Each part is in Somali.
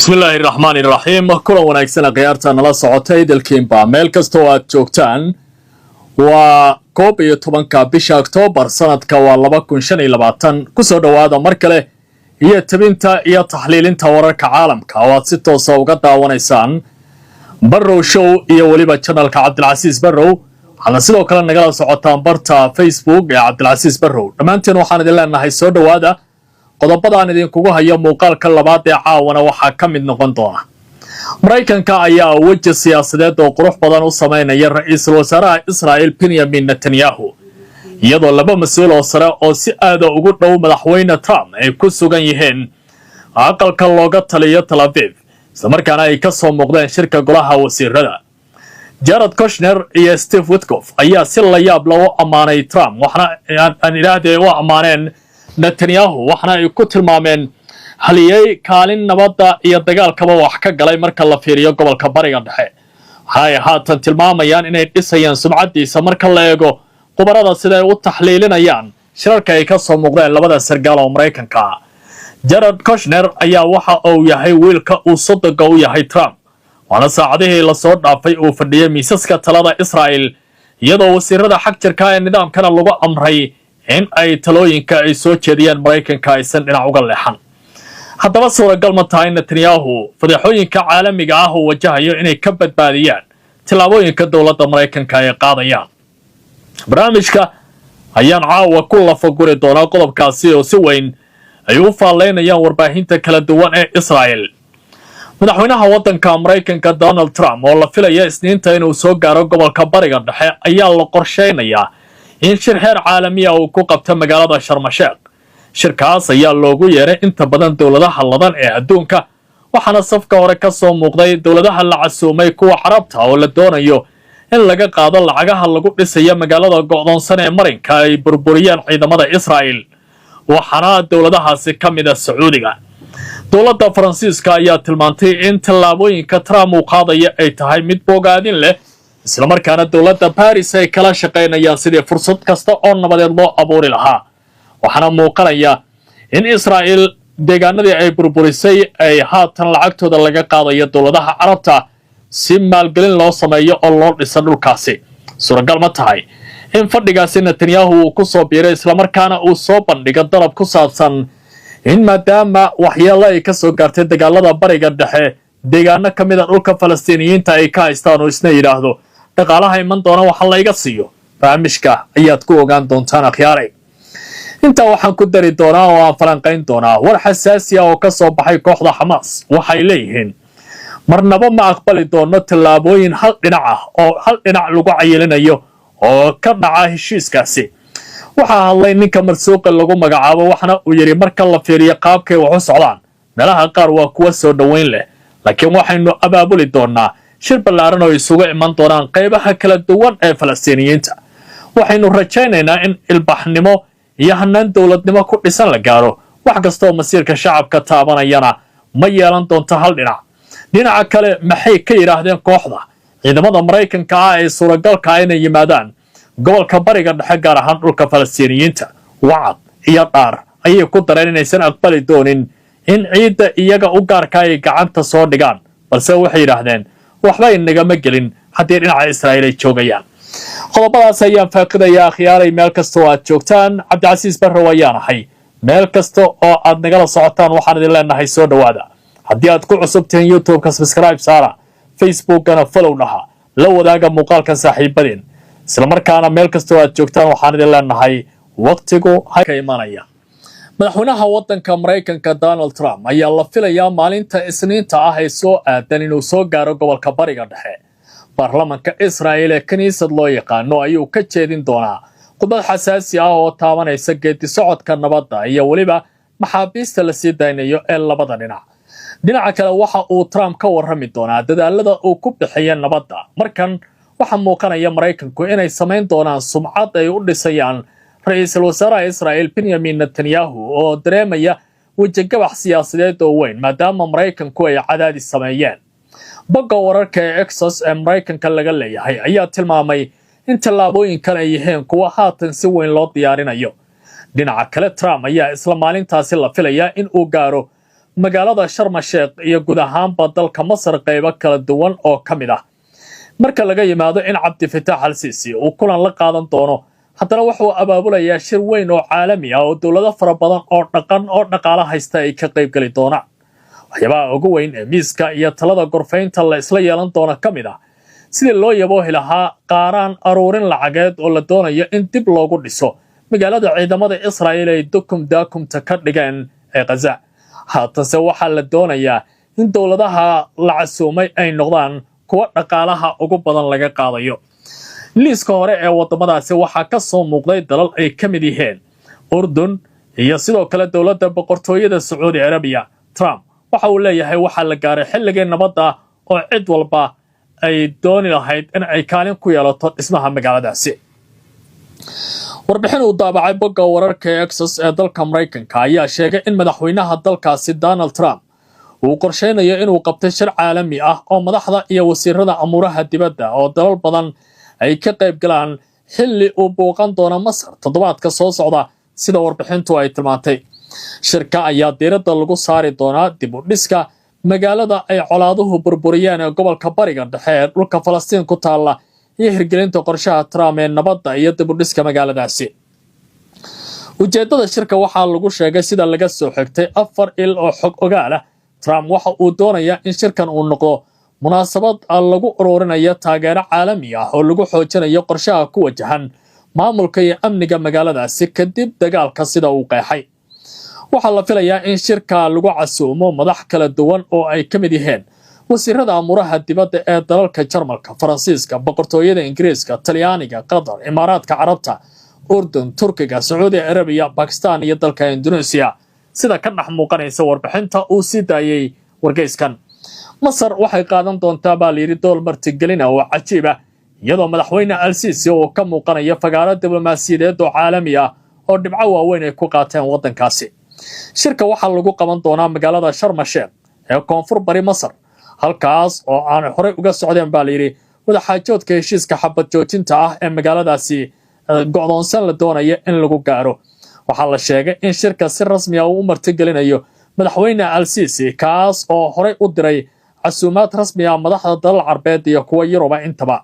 بسم الله الرحمن الرحيم كل وناكسنا قيارتا نلا سعوتay dalkiinba meel kasto aad joogtaan waa 11 bisha October sanadka waa 2025 ku soo dhawaada mar kale iyo tabinta iyo taxliilinta wararka caalamka oo aad si toos ah uga daawanaysaan Barrow Show iyo waliba channelka Cabdilcasiis Barrow waxaana sidoo kale nagala socotaan barta Facebook ee Cabdilcasiis Barrow dhamaanteen waxaan idin leenahay soo dhawaada qodobadaan idinkugu hayo muuqaalka labaad ee caawana waxaa ka mid noqon doona Mareykanka ayaa waji siyaasadeed oo qurux badan u sameynaya ra'iisul wasaaraha Israel Benjamin Netanyahu iyadoo laba mas'uul oo sare oo si aad ah ugu dhow madaxweyne Trump ay ku sugan yihiin aqalka looga taliyo Tel Aviv isla markaana ay ka soo muuqdeen shirka golaha wasiirada Jared Kushner iyo Steve Witkoff ayaa si la yaab leh u amaanay Trump waxna aan ilaahay u amaaneen Netanyahu waxna ay ku tilmaameen haliyay kaalin nabadda iyo dagaalkaba wax ka galay marka la fiiriyo gobolka bariga dhexe waxay haatan tilmaamayaan inay dhisayaan sumcadiisa marka la eego qubarada sida ay u taxliilinayaan shirarka ay ka soo muuqdeen labada sargaal oo Mareykanka Jared Kushner ayaa waxa uu yahay wiilka uu sodogga u yahay Trump waana saacadihii la soo dhaafay uu fadhiyay miisaska talada Israel iyadoo wasiirada xaq jirka ee nidaamkana lagu amray in ay talooyinka ay soo jeediyaan Mareykanka aysan dhinac uga leexan haddaba suuragal ma tahay Netanyahu fadeexooyinka caalamiga ah oo wajahayo inay ka badbaadiyaan tilaabooyinka dowladda Mareykanka ay qaadayaan barnaamijka ayaan caawa ku lafaguri doonaa qodobkaasi oo si weyn ay u faaleynayaan warbaahinta kala duwan ee Israel madaxweynaha waddanka Mareykanka Donald Trump oo la filaya Isniinta inuu soo gaaro gobolka bariga dhexe ayaa la qorsheynayaa in shir heer caalami ah uu ku qabto magaalada Sharm el-Sheikh shirkaas ayaa loogu yeeray inta badan dawladaha ladan ee adduunka waxaana safka hore ka soo muuqday dawladaha la casuumay kuwa Carabta oo la doonayo in laga qaado lacagaha lagu dhisayo magaalada go'doonsan ee Marinka ay burburiyeen ciidamada Israel waxaana dawladahaasi ka mid ah Sacuudiga dawladda Faransiiska ayaa tilmaantay in tallaabooyinka Trump uu qaadayo ay tahay mid bogaadin leh isla markaana dawladda Paris ay kala shaqeynayaan sidii fursad kasta oo nabadeed loo abuuri lahaa waxaana muuqanaya in Israel deegaanadii ay burburisay ay haatan lacagtooda laga qaadayo dawladaha Carabta si maalgelin loo sameeyo oo loo dhiso dhulkaasi suuragal ma tahay in fadhigaasi Netanyahu uu ku soo biiray isla markaana uu soo bandhigo dalab ku saabsan in maadaama waxyeello ay ka soo gaartay dagaalada bariga dhexe deegaano ka mid ah dhulka Falastiiniyiinta ay ka haystaan oo isna yiraahdo dhaqaalaha iman doona waxa la iga siiyo barnaamijka ayaad ku ogaan doontaan akhyaaray inta waxaan ku dari doonaa oo aan falanqayn doonaa war xasaasi ah oo ka soo baxay kooxda Hamas waxay leeyihiin marnaba ma aqbali doono tallaabooyin hal dhinac ah oo hal dhinac lagu cayilinayo oo ka dhaca heshiiskaasi waxa hadlay ninka marsuuqa lagu magacaabo waxna uu yiri marka la fiiriyo qaabkay wax u socdaan meelaha qaar waa kuwa soo dhaweyn leh laakiin waxaynu abaabuli doonaa shir ballaaran oo isugu iman doonaan qaybaha kala duwan ee Falastiiniyiinta waxaynu rajaynaynaa in ilbaxnimo iyo hanaan dawladnimo ku dhisan la gaaro wax kasta oo masiirka shacabka taabanayana ma yeelan doonto hal dhinaca kale maxay ka yiraahdeen kooxda ciidamada Mareykanka ah ee suuragalka ah inay yimaadaan gobolka bariga dhexe gaar ahaan dhulka Falastiiniyiinta wacad iyo dhaar ayay ku dareen inaysan aqbali doonin in ciidda iyaga u gaarka ay gacanta soo dhigaan balse waxay yiraahdeen waxba inagama gelin haddii dhinaca Israa'iil ay joogayaan qodobadaas ayaan faaqidayaa akhyaaray meel kasta oo aad joogtaan Cabdilcasiis Barrow ayaan ahay meel kasta oo aad nagala socotaan waxaan idin leenahay soo dhawaada haddii aad ku cusub tihiin YouTube-ka subscribe saara Facebook-kana follow dhaha la wadaaga muuqaalkan saaxiibadeen isla markaana meel kasta oo aad joogtaan waxaan idin leenahay waqtigu ka imanaya madaxweynaha waddanka Mareykanka Donald Trump ayaa la filayaa maalinta Isniinta ah ee soo aadan inuu soo gaaro gobolka bariga dhexe baarlamaanka Israel ee kaniisad loo yaqaano ayuu ka jeedin doonaa khudbad xasaasi ah oo taabanaysa geedi socodka nabadda iyo waliba maxaabiista la sii daynayo ee labada dhinaca kale waxa uu Trump ka warrami doonaa dadaalada uu ku bixiyo nabadda markan waxa muuqanaya Mareykanku inay sameyn doonaan sumcad ay u dhisayaan ra'iisul wasaaraha Israel Benjamin Netanyahu oo dareemaya wajigabax siyaasadeed oo weyn maadaama Mareykanku ay cadaadis sameeyeen bogga wararka ee Axios ee Mareykanka laga leeyahay ayaa tilmaamay in tallaabooyinkan ay yihiin kuwa haatan si weyn loo diyaarinayo dhinaca kale Trump ayaa isla maalintaasi la filayaa in uu gaaro magaalada Sharm el-Sheikh iyo guud ahaanba dalka Masar qaybo kala duwan oo ka mid ah. marka laga yimaado in Cabdi Fataax al-Siisi uu kulan la qaadan doono, haddana wuxuu abaabulayaa shir weyn oo caalami ah oo dowlado fara badan oo dhaqaale haysta ay ka qayb gali doonaan. waxyaabaha ugu weyn ee miiska iyo talada gorfaynta la isla yeelan doona ka mid ah sidii loo yaboohi lahaa qaaraan aruurin lacageed oo la doonayo in dib loogu dhiso magaalada ciidamada Israa'iil ay daakumta ka dhigeen ee Gaza. haatanse waxaa la doonayaa in dowladaha la casuumay ay noqdaan kuwa dhaqaalaha ugu badan laga qaadayo. liiska hore ee wadamadaasi waxaa ka soo muuqday dalal ay ka mid yihiin Urdun iyo sidoo kale dowladda boqortooyada Sacuudi Arabiya. Trump waxa uu leeyahay waxaa la gaaray xilligii nabadda oo cid walba ay dooni lahayd in ay kaalin ku yeelato dhismaha magaaladaasi. warbixin uu daabacay bogga wararka ee Axios ee dalka Mareykanka ayaa sheegay in madaxweynaha dalkaasi Donald Trump uu qorsheynayo inuu qabto shir caalami ah oo madaxda iyo wasiirada amuuraha dibadda oo dalal badan ay ka qayb galaan xilli uu booqan doono Masar toddobaadka soo socda sida warbixintu ay tilmaantay. shirka ayaa diiradda lagu saari doonaa dib u dhiska magaalada ay colaaduhu burburiyeen ee gobolka Bariga Dhexe ee dhulka Falastiin ku taala iyo hirgelinta qorshaha Trump ee nabadda iyo dib u dhiska magaaladaasi. ujeedada shirka waxaa lagu sheegay sida laga soo xigtay 4 il oo xog ogaal ah. Trump waxa uu doonayaa in shirkan uu noqdo munaasabad lagu ururinayo taageero caalami ah oo lagu xoojinayo qorshaha ku wajahan maamulka iyo amniga magaaladaasi kadib dagaalka sida uu qeexay. waxaa la filayaa in shirka lagu casuumo madax kala duwan oo ay ka mid yihiin wasiirada amuuraha dibadda ee dalalka Jarmalka, Faransiiska, boqortooyada Ingiriiska, Talyaaniga, Qatar, Imaaraadka Carabta, Urdun, Turkiga, Sacuudi Arabiya, Pakistan iyo dalka Indonesia sida ka dhex muuqanaysa warbixinta uu sii daayay wargeyskan. Masar waxay qaadan doontaa baa layiri dool martigelina oo cajiib ah iyadoo madaxweyne al-Siisi oo ka muuqanaya fagaaro diblomaasiyadeed oo caalami ah oo dhibco waaweyn ay ku qaateen waddankaasi. shirka waxaa lagu qaban doonaa magaalada Sharm el-Sheikh ee koonfur bari Masar, halkaas oo aan horey uga socdeen baa layiri wadaxaajoodka heshiiska xabad joojinta ah ee magaaladaasi go'doonsan la doonayo in lagu gaaro. waxaa la sheegay in shirka si rasmi ah uu martigelinayo madaxweyne al-Siisi kaas oo horey u diray casuumaad rasmi ah madaxda dalal Carbeed iyo kuwa Yuruba intaba.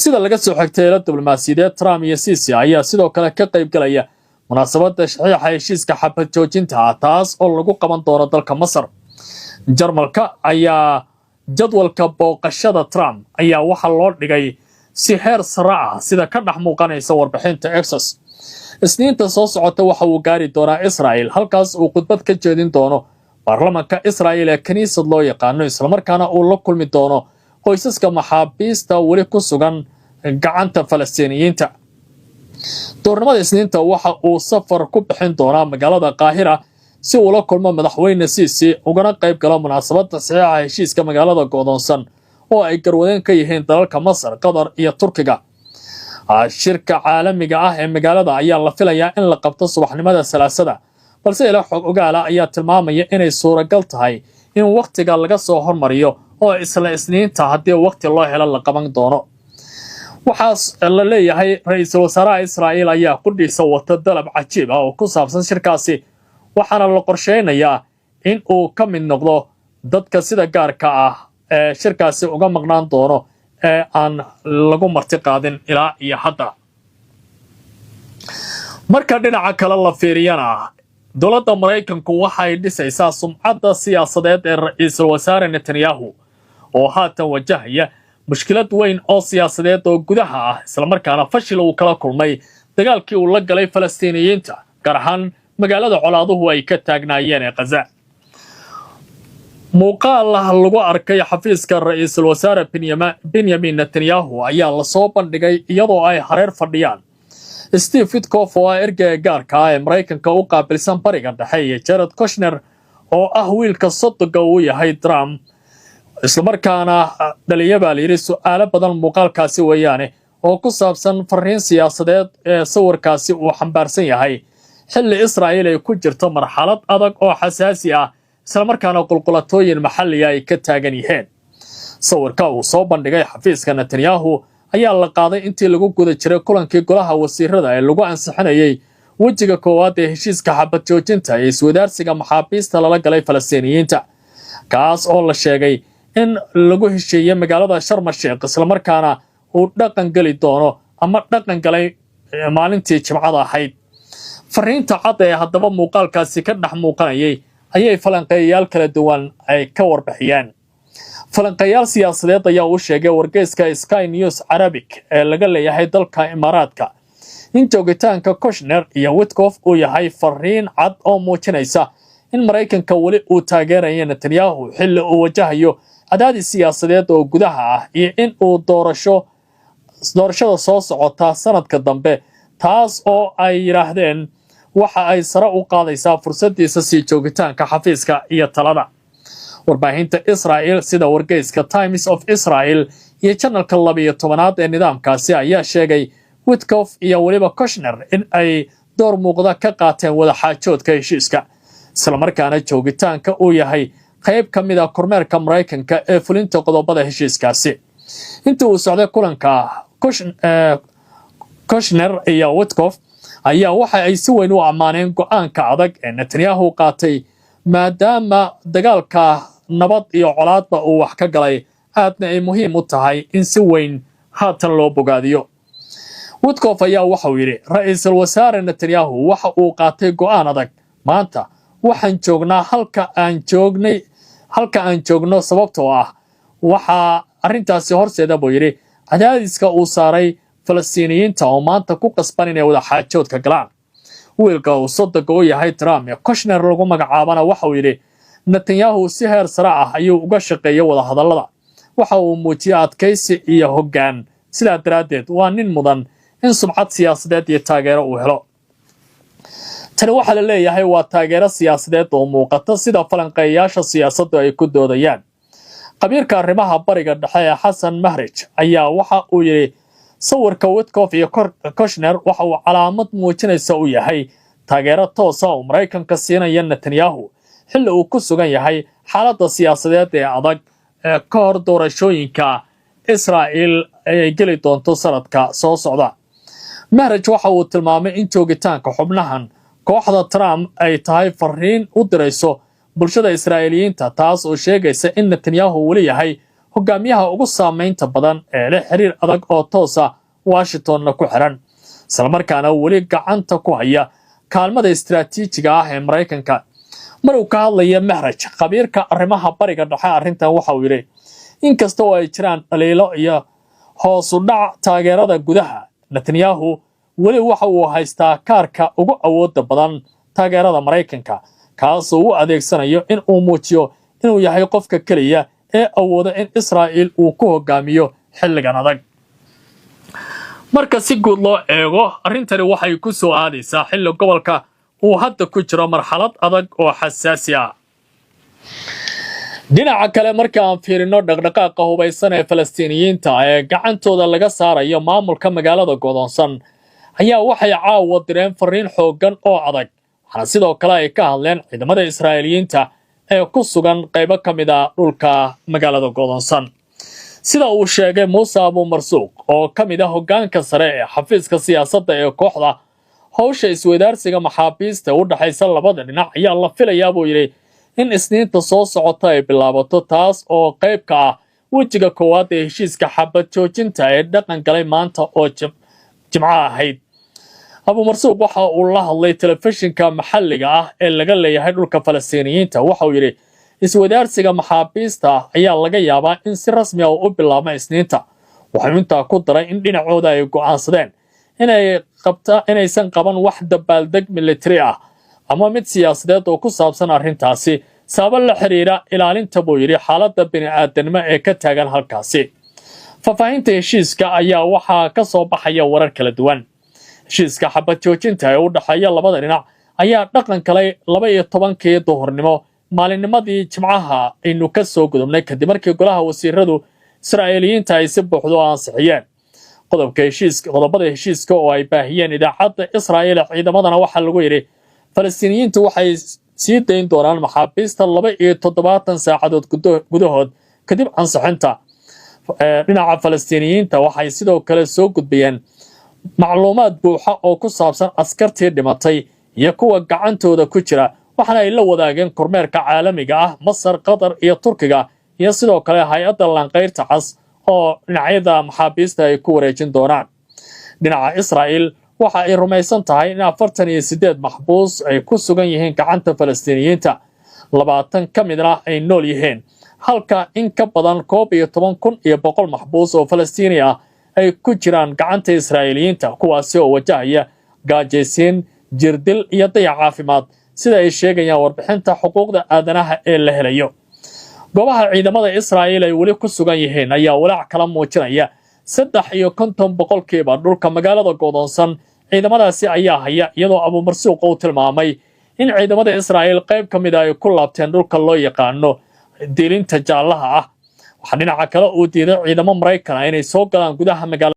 sida laga soo xigtay la diblomaasiyadeed, Trump iyo Siisi ayaa sidoo kale ka qayb galaya munaasabadda saxiixa heshiiska xabad joojinta ah taas oo lagu qaban doono dalka Masar. Jarmalka ayaa jadwalka booqashada Trump ayaa waxa loo dhigay si heer sare ah sida ka dhex muuqanaysa warbixinta Axios. isniinta soo socota waxa uu gaari doonaa Israa'iil halkaas uu khudbad ka jeedin doono baarlamaanka Israa'iil ee kaniisad loo yaqaano, isla markaana uu la kulmi doono qoysaska maxaabiista weli ku sugan gacanta Falastiiniyiinta. doornimada isniinta waxa uu safar ku bixin doonaa magaalada Qaahira si uu la kulmo madaxweyne Siisi ugana qayb galo munaasabadda saxiixa heshiiska magaalada go'doonsan oo ay garwadeen ka yihiin dalalka Masar, Qatar iyo Turkiga. shirka caalamiga ah ee magaalada ayaa la filayaa in la qabto subaxnimada Salaasada, balse ila xog ogaal ayaa tilmaamaya inay suuragal tahay in waqtiga laga soo hormariyo oo isla isniinta haddii waqti loo helo la qaban doono. waxaas la leeyahay ra'iisul wasaaraha Israa'iil ayaa qudhiisa wata dalab cajiib ah oo ku saabsan shirkaasi, waxaana la qorsheynayaa in uu ka mid noqdo dadka sida gaarka ah ee shirkaasi uga maqnaan doono ee aan lagu marti qaadin ilaa iyo hadda. marka dhinaca kale la fiiriyana, dowladda Mareykanku waxay dhisaysaa sumcadda siyaasadeed ee ra'iisul wasaare Netanyahu oo haatan wajahaya mushkilad weyn oo siyaasadeed oo gudaha ah, isla markaana fashil uu kala kulmay dagaalkii uu la galay Falastiiniyiinta, gaar ahaan magaalada colaaduhu ay ka taagnaayeen ee Gaza. muuqaal lagu arkay xafiiska ra'iisul wasaare Benjamin Netanyahu ayaa la soo bandhigay iyadoo ay hareer fadhiyaan Steve Witkoff oo ergeyga gaarka ah ee Mareykanka u qaabilsan Bariga Dhexe iyo Jared Kushner oo ah wiilka sodogga uu yahay Trump, isla markaana dhaliya baa layiri su'aalo badan muuqaalkaasi weeyaane oo ku saabsan fariin siyaasadeed ee sawirkaasi uu xambaarsan yahay xilli Israa'iil ay ku jirto marxalad adag oo xasaasi ah, isla markaana qulqulatooyin maxalli ah ay ka taagan yihiin. sawirka uu soo bandhigay xafiiska Netanyahu ayaa la qaaday intii lagu guda jiray kulankii golaha wasiirada ee lagu ansixinayay wejiga koowaad ee heshiiska xabad joojinta ee iswadaarsiga maxaabiista lala galay Falastiiniyiinta kaas oo la sheegay in lagu heshiiyay magaalada Sharm el-Sheikh isla markaana uu dhaqan gali doono ama dhaqan galay maalintii Jimcada ahayd fariinta cad ee haddaba muuqaalkaasi ka dhex muuqanayay ayay falanqeeyayaal kala duwan ay ka warbixiyeen falanqeeyaal siyaasadeed ayaa u sheegay wargeyska Sky News Arabic ee laga leeyahay dalka Imaaraadka in joogitaanka Kushner iyo Witkoff uu yahay fariin cad oo muujinaysa in Mareykanka wali uu taageerayo Netanyahu xilli uu wajahayo cadaadis siyaasadeed oo gudaha ah iyo in uu doorashada soo socota sanadka dambe taas oo ay yiraahdeen waxa ay sare u qaadaysaa fursadiisa sii joogitaanka xafiiska iyo talada warbaahinta Israel sida wargeyska Times of Israel iyo channelka 12aad ee nidaamkaasi ayaa sheegay Witkoff iyo waliba Kushner in ay door muuqda ka qaateen wada xaajoodka heshiiska isla markaana joogitaanka uu yahay qayb ka mid ah kormeerka Mareykanka ee fulinta qodobada heshiiskaasi inta uu socday kulanka Kushner iyo Witkoff ayaa waxa ay si weyn u amaaneen go'aanka adag ee Netanyahu qaatay maadaama dagaalka nabad iyo colaadba uu wax ka galay aadna ay muhiim u tahay in si weyn haatan loo bogaadiyo Witkoff ayaa waxa uu yiri ra'iisul wasaare Netanyahu waxa uu qaatay go'aan adag maanta waxaan joognaa halka aan joogno sababtoo ah waxa arintaasi horseeda buu yiri cadaadiska uu saaray Falastiiniyiinta oo maanta ku qasban inay wada xaajoodka galaan wiilka uu sodonka u yahay Trump ee Kushner lagu magacaabana waxa uu yiri Netanyahu si heer sare ah ayuu uga shaqeeyay wada hadallada waxa uu muujiyay adkaysi iyo hoggaan sidaa daraadeed waa nin mudan in sumcad siyaasadeed iyo taageero uu helo tani waxa la leeyahay waa taageero siyaasadeed oo muuqata sida falanqeeyaasha siyaasaddu ay ku doodayaan qabiirka arrimaha bariga dhexe ee Xasan Mahrij ayaa waxa uu yiri sawirka Witkoff iyo Kushner waxa uu calaamad muujinaysa u yahay taageero toos ah oo Mareykanka siinaya Netanyahu xilli uu ku sugan yahay xaaladda siyaasadeed ee adag ee ka hor doorashooyinka Israel ay geli doonto sanadka soo socda Mahrij waxa uu tilmaamay in joogitaanka xubnahan kooxda Trump ay tahay fariin u dirayso bulshada Israa'iiliyiinta taas oo sheegaysa in Netanyahu wali yahay hogaamiyaha ugu saameynta badan ee leh xiriir adag oo toos ah Washington ku xiran isla markaana wali gacanta ku haya kaalmada istiraatiijiga ah ee Mareykanka maruu ka hadlaya Mahrij qabiirka arrimaha bariga dhexe arrintan waxa uu yiri inkasta oo ay jiraan dhaliilo iyo hoos u dhac taageerada gudaha Netanyahu wali waxa uu haystaa kaarka ugu awoodda badan taageerada Mareykanka kaas oo u adeegsanayo in uu muujiyo inuu yahay qofka kaliya ee awooda in Israel uu ku hogaamiyo xilligan adag marka si guud loo eego arrintani waxay ku soo aadaysaa xilli gobolka uu hadda ku jiro marxalad adag oo xasaasi ah dhinaca kale marka aan fiirino dhaqdhaqaaqa hubaysan ee Falastiiniyiinta ee gacantooda laga saarayo maamulka magaalada go'doonsan ayaa waxay caawa direen fariin xooggan oo adag waxaana sidoo kale ay ka hadleen ciidamada Israa'iiliyiinta ee ku sugan qaybo ka mid ah dhulka magaalada go'doonsan sida uu sheegay Muuse Abu Marsuuq oo ka mid ah hoggaanka sare ee xafiiska siyaasadda ee kooxda hawsha isweydaarsiga maxaabiista u dhaxaysa labada dhinac ayaa la filayaa buu yiri in isniinta soo socota ay bilaabato taas oo qayb ka ah wejiga koowaad ee heshiiska xabad joojinta ee dhaqan galay maanta oo Jimco ahayd Abu Marsuuq waxa uu la hadlay telefishinka maxalliga ah ee laga leeyahay dhulka Falastiiniyiinta waxa uu yiri iswadaarsiga maxaabiista ayaa laga yaabaa in si rasmi ah u bilaabo isniinta waxa intaa ku daray in dhinacooda ay go'aansadeen inaysan qaban wax dabaaldeg military ah ama mid siyaasadeed oo ku saabsan arrintaasi sabab la xiriira ilaalinta buu yiri xaaladda bini'aadanimo ee ka taagan halkaasi fafaahinta heshiiska ayaa waxaa ka soo baxaya warar kala duwan heshiiska xabad joojinta ee u dhaxeeya labada dhinac ayaa dhaqan galay 12kii duhurnimo maalinnimadii Jimcaha aynu ka soo gudubnay kadib markii golaha wasiiradu Israa'iiliyiinta ay si buuxda u ansixiyeen qodobada heshiiska oo ay baahiyeen idaacadda Israa'iil ciidamadana waxa lagu yiri Falastiiniyiintu waxay sii dayn doonaan maxaabiista 72 saacadood gudahood kadib ansixinta dhinaca Falastiiniyiinta waxay sidoo kale soo gudbiyeen macluumaad buuxa oo ku saabsan askartii dhimatay iyo kuwa gacantooda ku jira, waxaana ay la wadaageen kormeerka caalamiga ah Masar, Qatar iyo Turkiga, iyo sidoo kale hay'adda Lanqayrta Cas oo dhinacyada maxaabiista ay ku wareejin doonaan. dhinaca Israa'iil waxa ay rumaysan tahay in 48 maxbuus ay ku sugan yihiin gacanta Falastiiniyiinta, 20 ka midna ay nool yihiin, halka in ka badan 11,100 maxbuus oo Falastiini ah ay ku jiraan gacanta Israa'iiliyiinta, kuwaasi oo wajahaya gaajaysiin, jirdil iyo dayac caafimaad, sida ay sheegayaan warbixinta xuquuqda aadanaha ee la helayo. goobaha ciidamada Israa'iil ay weli ku sugan yihiin ayaa walaac kala muujinaya 53% dhulka magaalada go'doonsan. ciidamadaasi ayaa haya, iyadoo Abu Marsuuq uu tilmaamay in ciidamada Israa'iil qayb ka mid ah ay ku laabteen dhulka loo yaqaano diilinta jaallaha ah. waxaa dhinaca kale uu diiday ciidamo Maraykan ah inay soo galaan gudaha magaalada